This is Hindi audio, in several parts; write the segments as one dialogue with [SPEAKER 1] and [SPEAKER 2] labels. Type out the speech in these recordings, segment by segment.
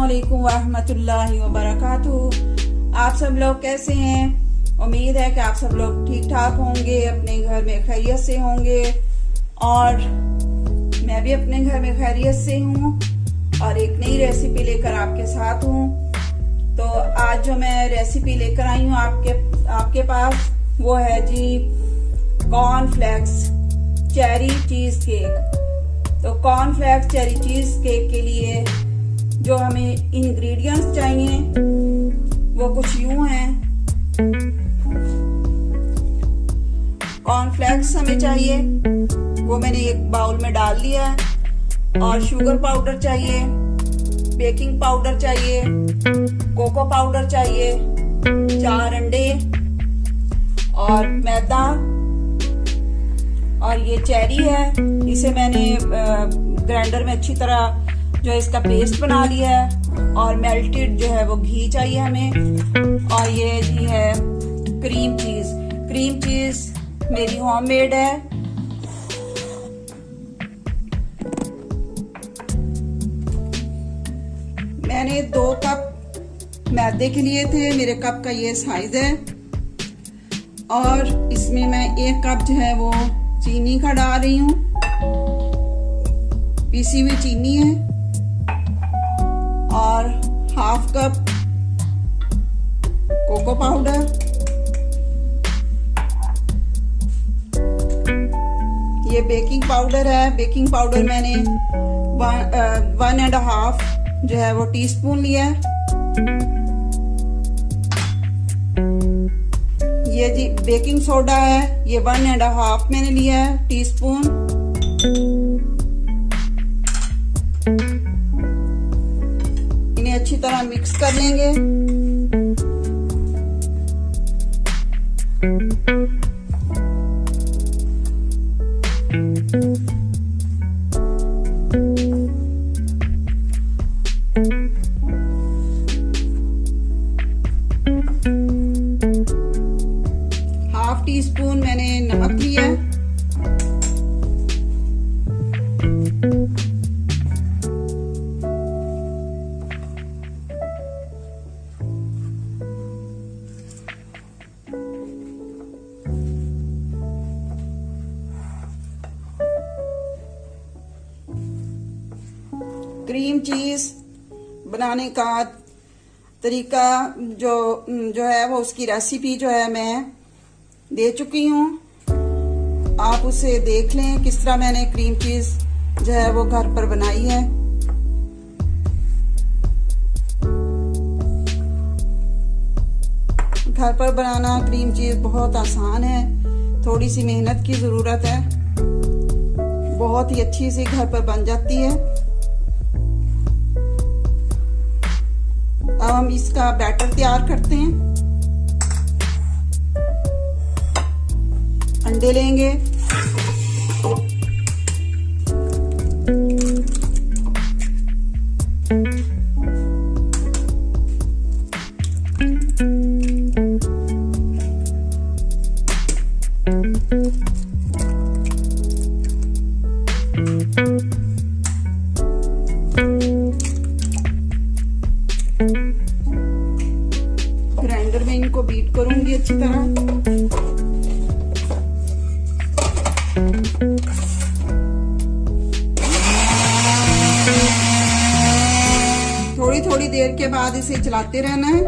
[SPEAKER 1] अस्सलामुअलैकुम वरहमतुल्लाहि वबरकातुहू। आप सब लोग कैसे हैं? उम्मीद है कि आप सब लोग ठीक ठाक होंगे, अपने घर में खैरियत से होंगे और मैं भी अपने घर में खैरियत से हूँ और एक नई रेसिपी लेकर आपके साथ हूँ। तो आज जो मैं रेसिपी लेकर आई हूँ आपके पास वो है जी कॉर्नफ्लेक्स चेरी चीज केक। तो कॉर्नफ्लेक्स चेरी चीज केक के लिए जो हमें इंग्रेडिएंट्स चाहिए वो कुछ यूं हैं। कॉर्नफ्लेक्स हमें चाहिए, वो मैंने एक बाउल में डाल लिया है। और शुगर पाउडर चाहिए, बेकिंग पाउडर चाहिए, कोको पाउडर चाहिए, 4 अंडे और मैदा। और ये चेरी है, इसे मैंने ग्राइंडर में अच्छी तरह जो इसका पेस्ट बना लिया है। और मेल्टेड जो है वो घी चाहिए हमें। और ये जी है क्रीम चीज मेरी होममेड है। मैंने 2 कप मैदे के लिए थे, मेरे कप का ये साइज है। और इसमें मैं 1 कप जो है वो चीनी का डाल रही हूँ, पीसी हुई चीनी है। और 1/2 कप कोको पाउडर, ये बेकिंग पाउडर है। बेकिंग पाउडर मैंने 1.5 जो है वो टीस्पून लिया है। ये जी बेकिंग सोडा है, ये 1.5 मैंने लिया है टीस्पून। इन्हें अच्छी तरह मिक्स कर लेंगे। ½ टीस्पून मैंने नमक लिया है। क्रीम चीज बनाने का तरीका जो है वो उसकी रेसिपी जो है मैं दे चुकी हूँ। आप उसे देख लें किस तरह मैंने क्रीम चीज जो है वो घर पर बनाई है। घर पर बनाना क्रीम चीज बहुत आसान है, थोड़ी सी मेहनत की जरूरत है, बहुत ही अच्छी सी घर पर बन जाती है। अब हम इसका बैटर तैयार करते हैं। अंडे लेंगे, ग्राइंडर में इनको बीट करूंगी अच्छी तरह। थोड़ी देर के बाद इसे चलाते रहना है।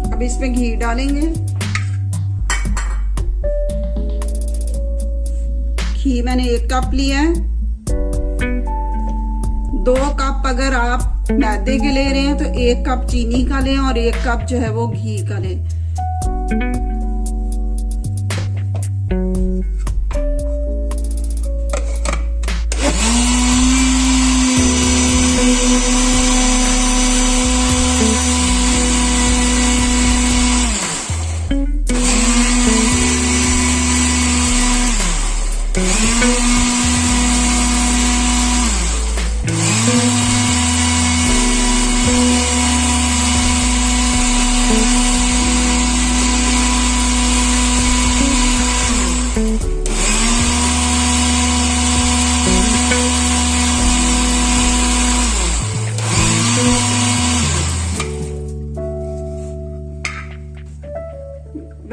[SPEAKER 1] अब इसमें घी डालेंगे। घी मैंने 1 कप लिया है। 2 कप अगर आप मैदे के ले रहे हैं तो 1 कप चीनी का लें और 1 कप जो है वो घी का लें।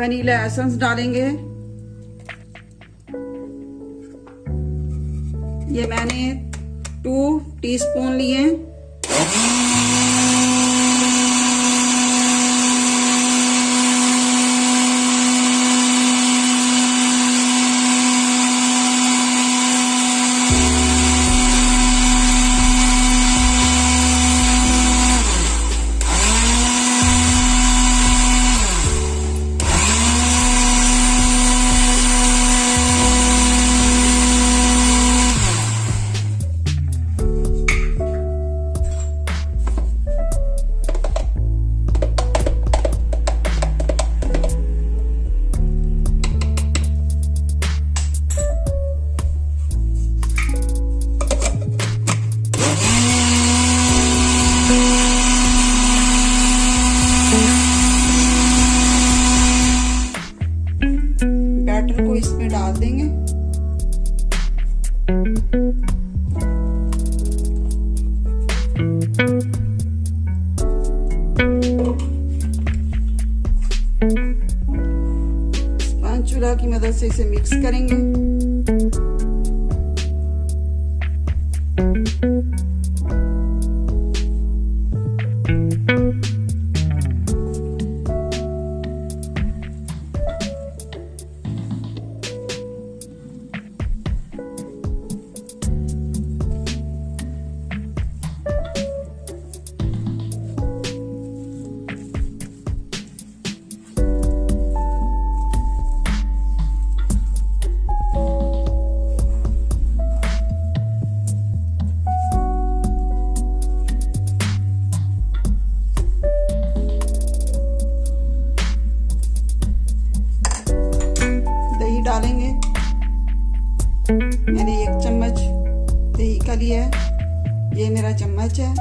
[SPEAKER 1] वनीला एसेंस डालेंगे। ये मैंने 2 टीस्पून लिए। बैटर को इसमें डाल देंगे। स्पैचुला की मदद से इसे मिक्स करेंगे। डालेंगे। मैंने 1 चम्मच दही का लिया है, ये मेरा चम्मच है।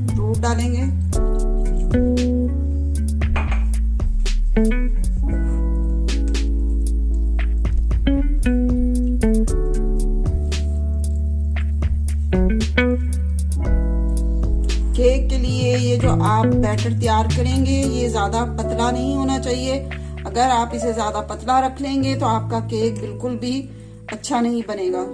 [SPEAKER 1] दूध डालेंगे। केक के लिए ये जो आप बैटर तैयार करेंगे ये ज्यादा पतला नहीं होना चाहिए। अगर आप इसे ज्यादा पतला रख लेंगे तो आपका केक बिल्कुल भी अच्छा नहीं बनेगा।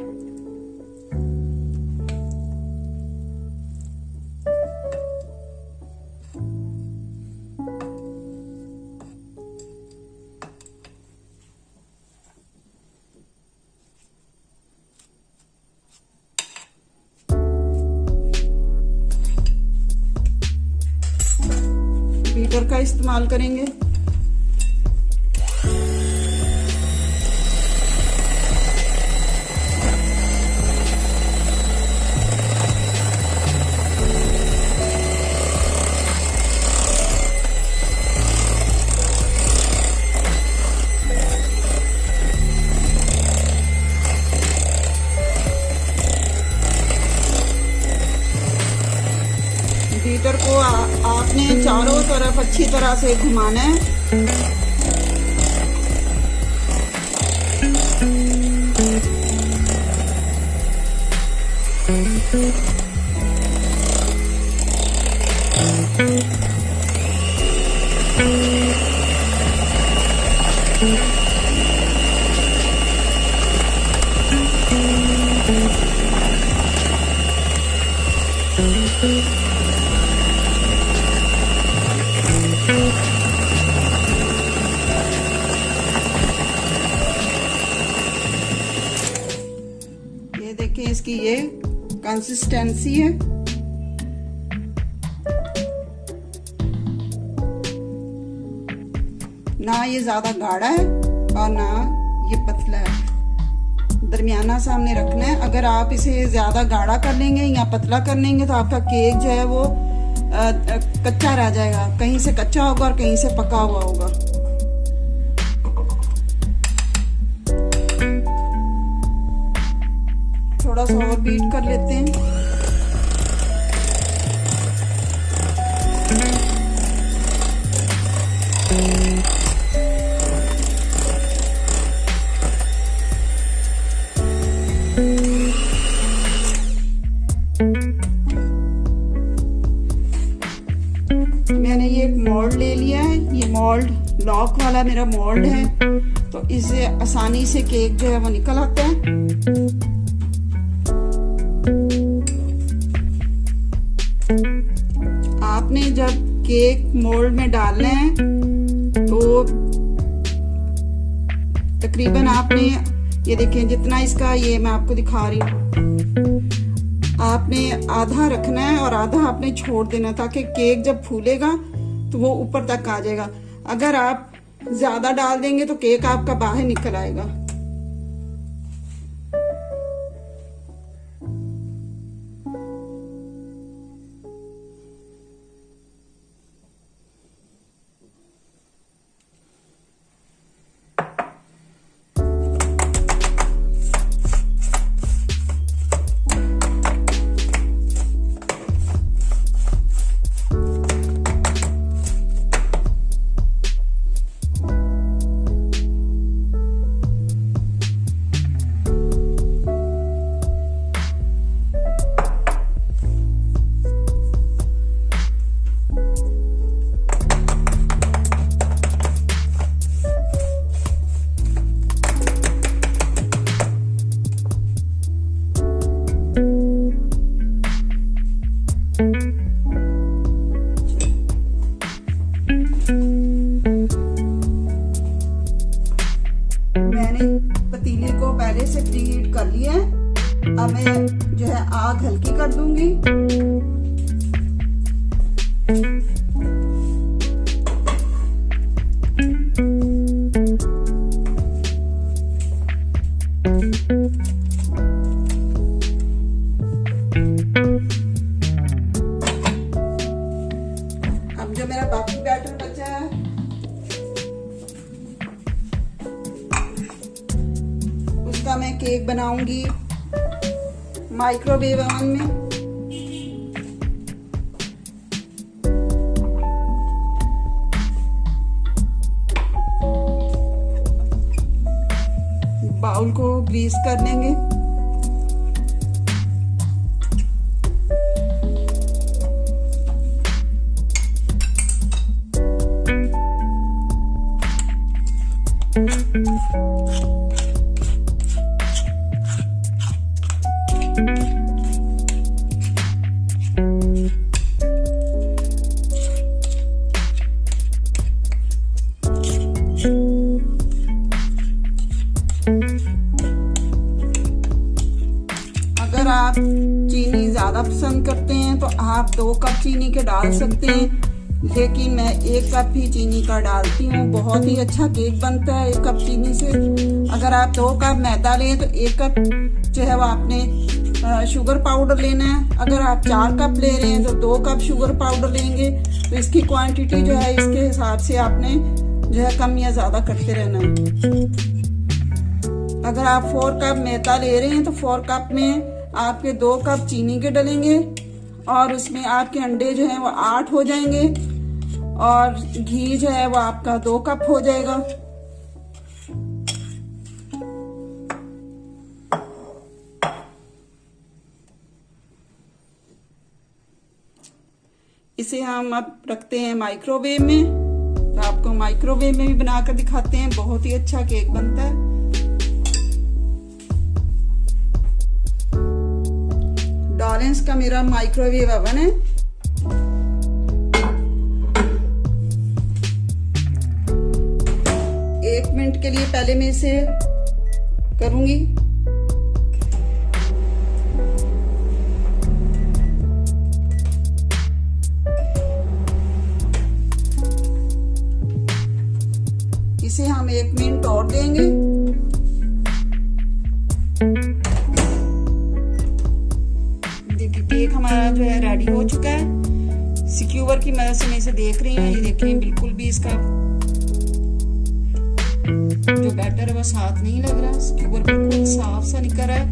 [SPEAKER 1] बीटर का इस्तेमाल करेंगे। बीटर को आपने चारों तरफ अच्छी तरह से घुमाना है। ये देखिए इसकी ये कंसिस्टेंसी है। ना ये ज्यादा गाढ़ा है और ना ये पतला है, दरमियाना सा हमने रखना है। अगर आप इसे ज्यादा गाढ़ा कर लेंगे या पतला कर लेंगे तो आपका केक जो है वो कच्चा रह जाएगा, कहीं से कच्चा होगा और कहीं से पका हुआ होगा। थोड़ा थोड़ा सा और बीट कर लेते हैं। मैंने ये एक मोल्ड ले लिया है, ये मोल्ड लॉक वाला मेरा मोल्ड है, तो इससे आसानी से केक जो है वो निकल आता है। आपने जब केक मोल्ड में डालना है तो तकरीबन आपने ये देखें जितना इसका, ये मैं आपको दिखा रही हूँ, आपने आधा रखना है और आधा आपने छोड़ देना, ताकि केक जब फूलेगा तो वो ऊपर तक आ जाएगा। अगर आप ज्यादा डाल देंगे तो केक आपका बाहर निकल आएगा। मैंने पतीले को पहले से प्रीहीट कर लिया है। अब मैं जो है आग हल्की कर दूंगी। अब जो मेरा बाकी बैटर बचा है उसका मैं केक बनाऊंगी माइक्रोवेव ओवन में। बाउल को ग्रीस कर लेंगे। अगर आप चीनी ज्यादा पसंद करते हैं तो आप 2 कप चीनी के डाल सकते हैं, लेकिन मैं 1 कप ही चीनी का डालती हूँ। बहुत ही अच्छा केक बनता है 1 कप चीनी से। अगर आप 2 कप मैदा लें तो 1 कप जो है वो आपने शुगर पाउडर लेना है। अगर आप 4 कप ले रहे हैं तो 2 कप शुगर पाउडर लेंगे। तो इसकी क्वांटिटी जो है इसके हिसाब से आपने जो है कम या ज्यादा करते रहना है। अगर आप 4 कप मैदा ले रहे हैं तो 4 कप में आपके 2 कप चीनी के डलेंगे और उसमें आपके अंडे जो हैं वो 8 हो जाएंगे और घी जो है वो आपका 2 कप हो जाएगा। इसे हम अब रखते हैं माइक्रोवेव में। तो आपको माइक्रोवेव में भी बनाकर दिखाते हैं, बहुत ही अच्छा केक बनता है। डॉलेंस का मेरा माइक्रोवेव ओवन है। एक मिनट के लिए पहले मैं इसे करूंगी। इसे हम 1 मिनट और देंगे। केक हमारा जो है रेडी हो चुका है। सिक्यूवर की मदद से मैं इसे देख रही हूँ। ये देखें बिल्कुल भी इसका जो बैटर है वो साथ नहीं लग रहा। सिक्यूवर बिल्कुल साफ सा निकल रहा है।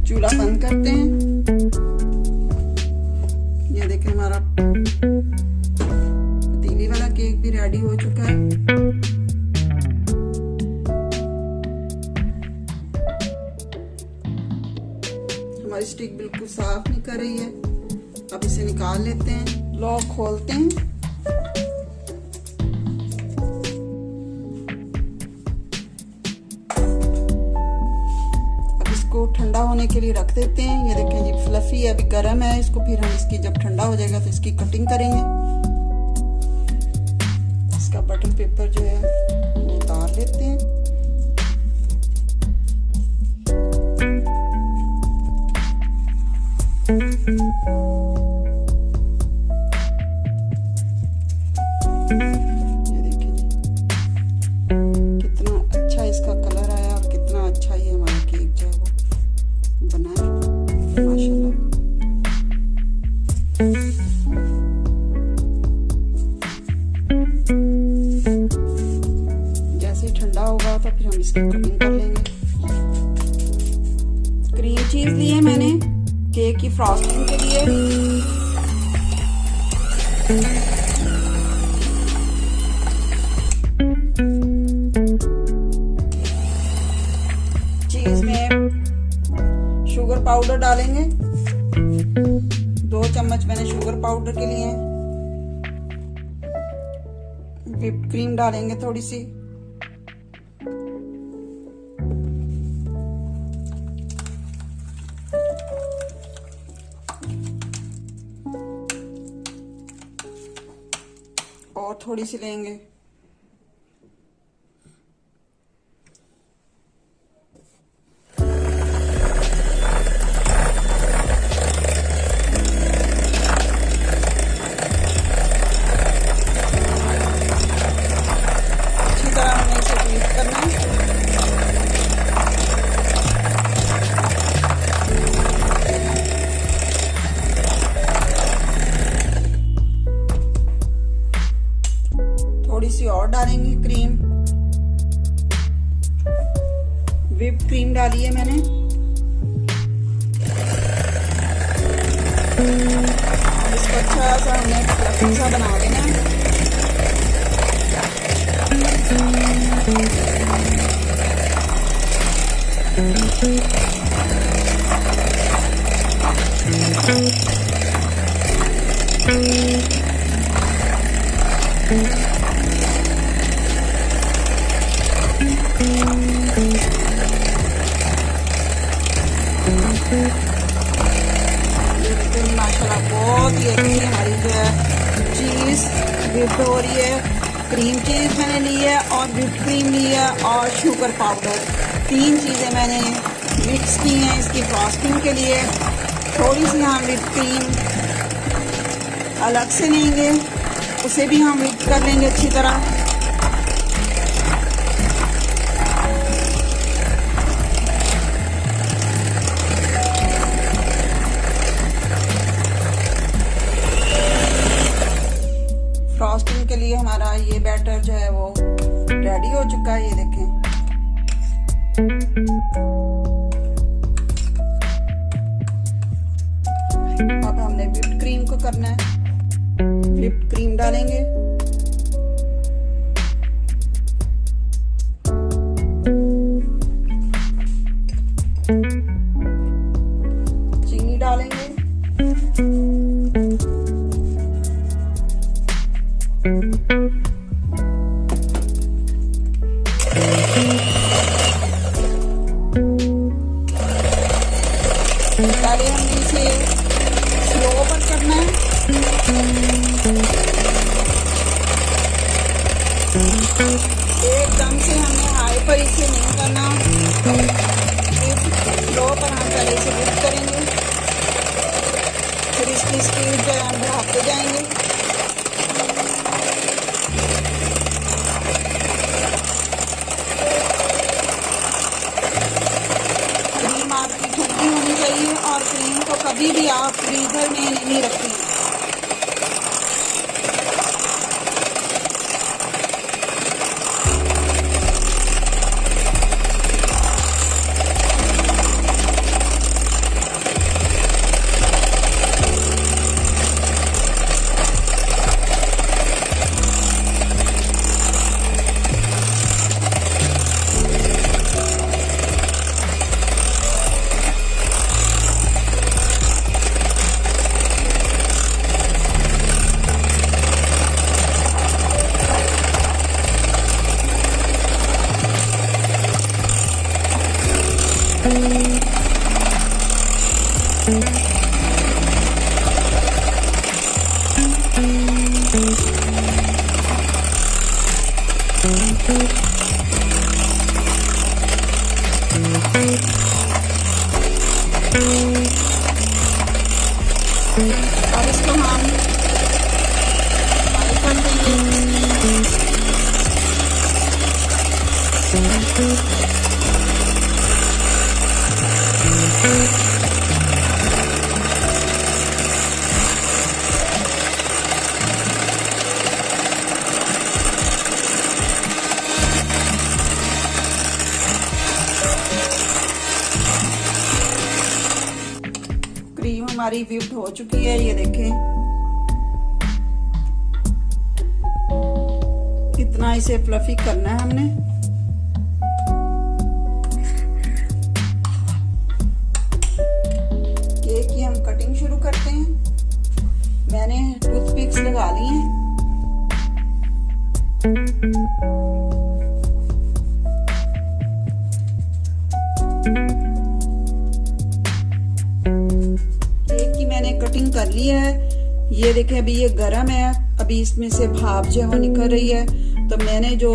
[SPEAKER 1] चूल्हा बंद करते हैं। ये देखिए हमारा पतीली वाला केक भी रेडी हो चुका है। हमारी स्टिक बिल्कुल साफ नहीं कर रही है। अब इसे निकाल लेते हैं, लॉक खोलते हैं। अब इसको ठंडा होने के लिए रख देते हैं। ये देखें जी फ्लफी है, अभी गर्म है। इसको फिर हम इसकी जब ठंडा हो जाएगा तो इसकी कटिंग करेंगे। इसका बटर पेपर जो है वो उतार लेते हैं। ये देखिए जी कितना अच्छा इसका कलर आया और कितना अच्छा ये हमारा केक जो है वो बना है माशाल्लाह। जैसे ही ठंडा होगा तो फिर हम इसकी कटिंग कर लेंगे। क्रीम चीज ली है मैंने केक की फ्रॉस्टिंग के लिए। चीज में शुगर पाउडर डालेंगे। 2 चम्मच मैंने शुगर पाउडर के लिए। व्हिप्ड क्रीम डालेंगे थोड़ी सी। और थोड़ी सी लेंगे। अच्छी तरह हमें इसे बीट करना है। थोड़ी सी और डालेंगे क्रीम। व्हिप्ड क्रीम डाली है मैंने। इसको अच्छा सा हमने फ्लफी सा बना देना है। माशाल्लाह बहुत ही अच्छी हमारी जो है चीज व्हिप्ड हो रही है। क्रीम चीज मैंने ली है और व्हिप्ड क्रीम ली है और शुगर पाउडर। 3 चीजें मैंने मिक्स की हैं इसकी फ्रॉस्टिंग के लिए। थोड़ी सी हम व्हिप्ड क्रीम अलग से लेंगे, उसे भी हम व्हिप कर लेंगे अच्छी तरह। फ्रॉस्टिंग के लिए हमारा ये बैटर जो है वो रेडी हो चुका है। ये देखें अब हमने व्हिप्ड क्रीम को करना है। व्हिप्ड क्रीम डालेंगे। चीनी डालेंगे। पहले हमने इसे स्लो पर करना है। एकदम से हमने हाई पर इसे नहीं करना। स्लो पर हम पहले इसे व्हिप करेंगे, फिर इसकी स्पीड जो है हम बढ़ाते जाएंगे। क्रीम आपकी ठंडी होनी चाहिए और क्रीम को कभी भी आप फ्रीजर में नहीं रखें। और इसको हम फ्राई कर देंगे। क्रीम हमारी व्हिप्ड हो चुकी है, ये देखें इतना इसे फ्लफी करना है हमने। केक की हम कटिंग शुरू करते हैं। मैंने टूथपिक्स लगा ली हैं। कटिंग कर ली है। ये देखें अभी ये गरम है, अभी इसमें से भाप जो है वो निकल रही है। तो मैंने जो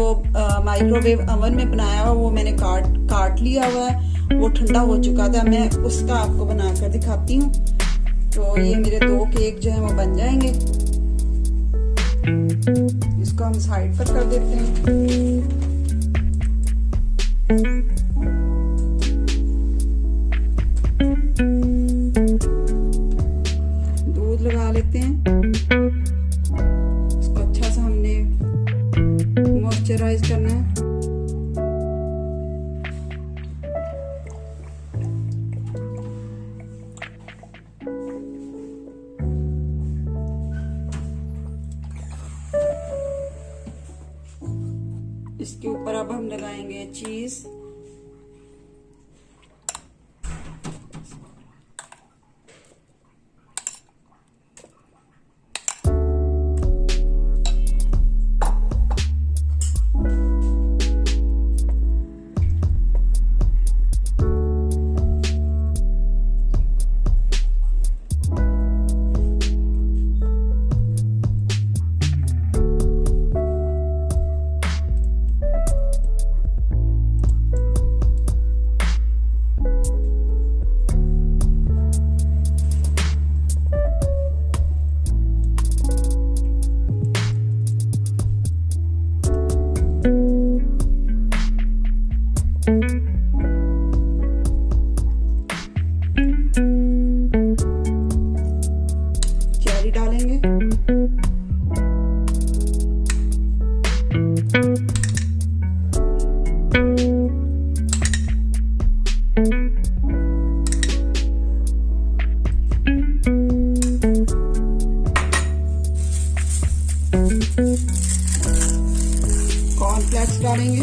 [SPEAKER 1] माइक्रोवेव ओवन में बनाया हुआ वो मैंने काट लिया हुआ है, वो ठंडा हो चुका था। मैं उसका आपको बनाकर दिखाती हूँ। तो ये मेरे 2 केक जो है वो बन जाएंगे। इसको हम साइड पर कर देते हैं। लगा लेते हैं। इसको अच्छा सा हमने मॉइस्चराइज करना है। इसके ऊपर अब हम लगाएंगे चीज। चेरी डालेंगे। कॉर्नफ्लेक्स डालेंगे।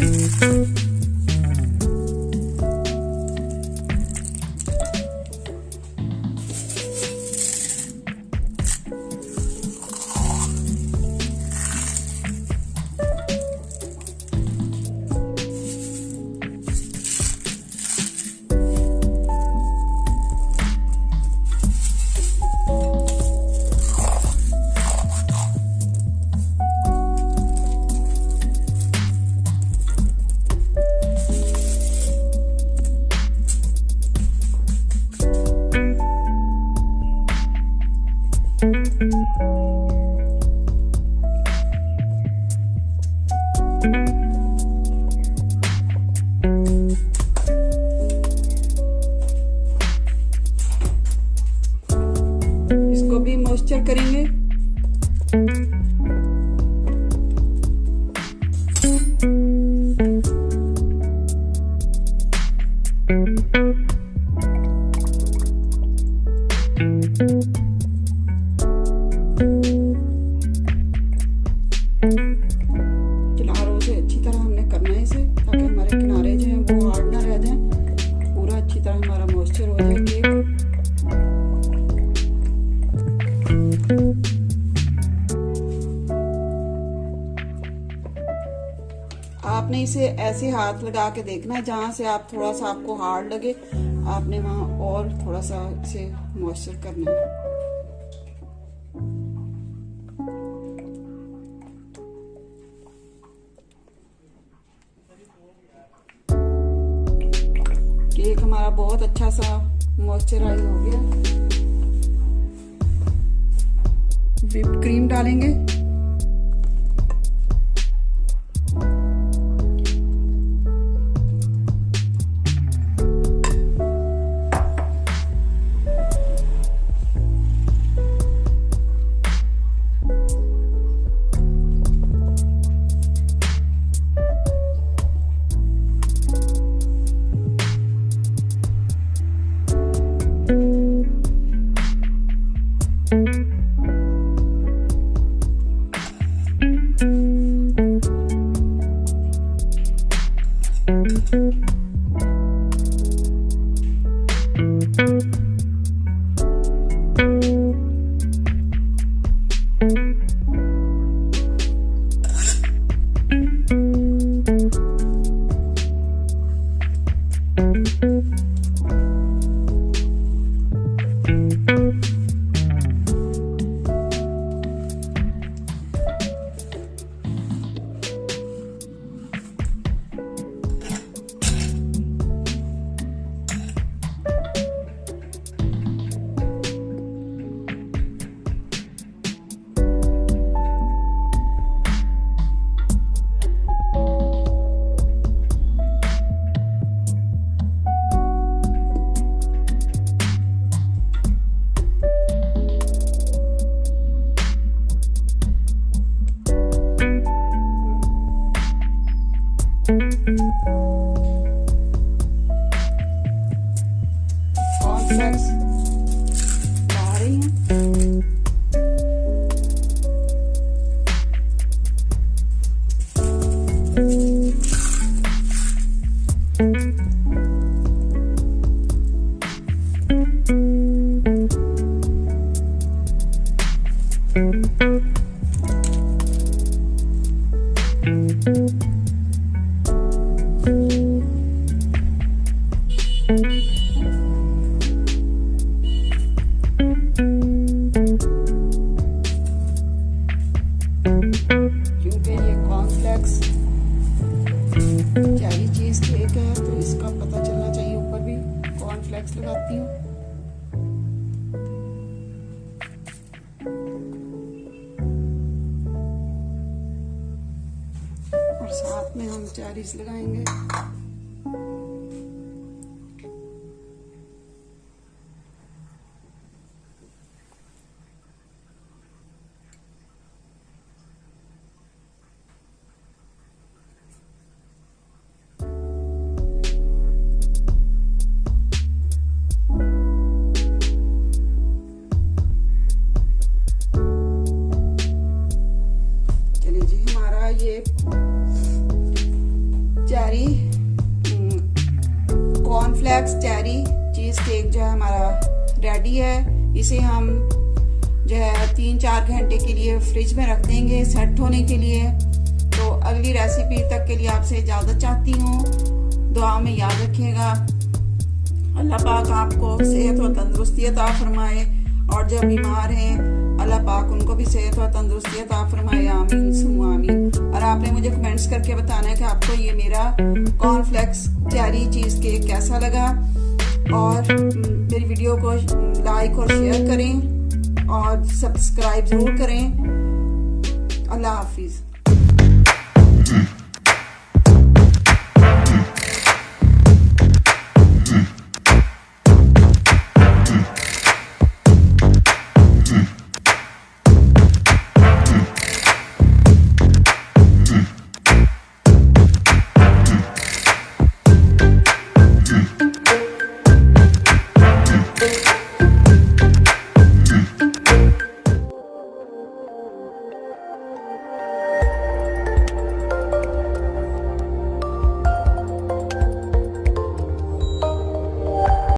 [SPEAKER 1] इसको भी मॉइस्चर करेंगे। किनारों से अच्छी तरह हमने करना है इसे, ताकि हमारे किनारे जो हैं वो हार्ड ना रह जाएं। पूरा अच्छी तरह हमारा मॉइस्चर हो जाए केक। आपने इसे ऐसे हाथ लगा के देखना है, जहां से आप थोड़ा सा आपको हार्ड लगे आपने वहां और थोड़ा सा इसे मॉइस्चर करना है। हमारा बहुत अच्छा सा मॉइस्चराइज हो गया। व्हिप क्रीम डालेंगे। कॉर्नफ्लेक्स आ रही हैं। क्योंकि ये कॉर्नफ्लेक्स चेरी चीज केक है तो इसका पता चलना चाहिए। ऊपर भी कॉर्नफ्लेक्स लगाती हूँ और साथ में हम चेरीज लगाएंगे। ये cherry cornflakes cherry cheese cake जो है हमारा रेडी है। इसे हम जो है 3-4 घंटे के लिए फ्रिज में रख देंगे सेट होने के लिए। तो अगली रेसिपी तक के लिए आपसे इजाजत चाहती हूँ। दुआ में याद रखिएगा। अल्लाह पाक आपको सेहत और तंदुरुस्ती अता फरमाए और जो बीमार हैं अल्लाह पाक उनको भी सेहत और तंदुरुस्ती अता फरमाए। आमीन सुम्मा आमीन। और आपने मुझे कमेंट्स करके बताना है कि आपको ये मेरा कॉर्नफ्लेक्स चेरी चीज केक कैसा लगा और मेरी वीडियो को लाइक और शेयर करें और सब्सक्राइब जरूर करें। अल्लाह हाफिज।